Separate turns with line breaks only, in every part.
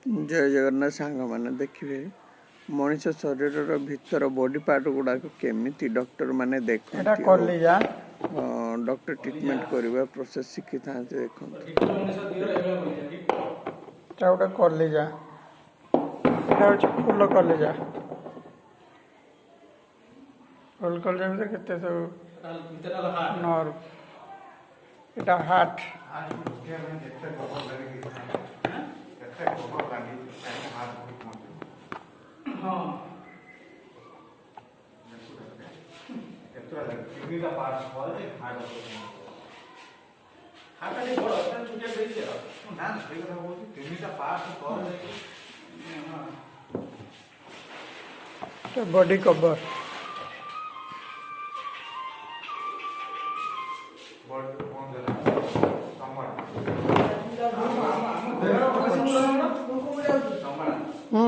जय जगन्नाथ सांग मैंने देखिए मनीष शरीर भीतर बॉडी पार्ट गुड़ाक केमिति डॉक्टर माने देखते डॉक्टर ट्रीटमेंट करवा प्रोसेस शिखी था देखते
फुल कलेजा फुल कलेजा भीतर केते सब नर्व एटा हार्ट बॉडी कवर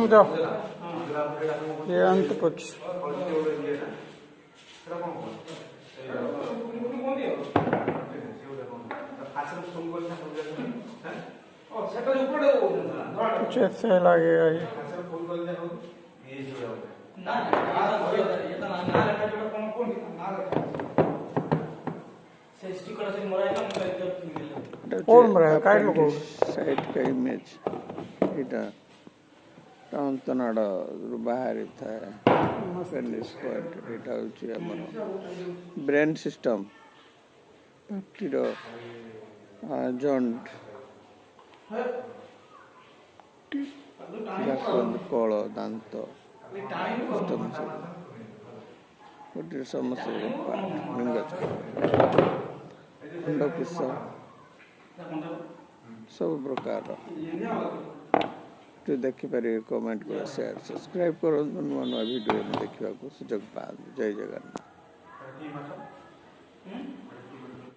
जाओ ये अंत कुछ कुछ ऐसे लगेगा ये कौन मरा है काय लोग
साइड का इमेज इटा टाउन तनाड़ बाहर था इटा ब्रेन सिस्टम जॉइंट कल दांत समस्त खंडकुश सब प्रकार देखिपर कमेंट कर शेयर सब्सक्राइब करूँ नुआ नुआ वीडियो देखा सुजोग पा जय जगन्नाथ।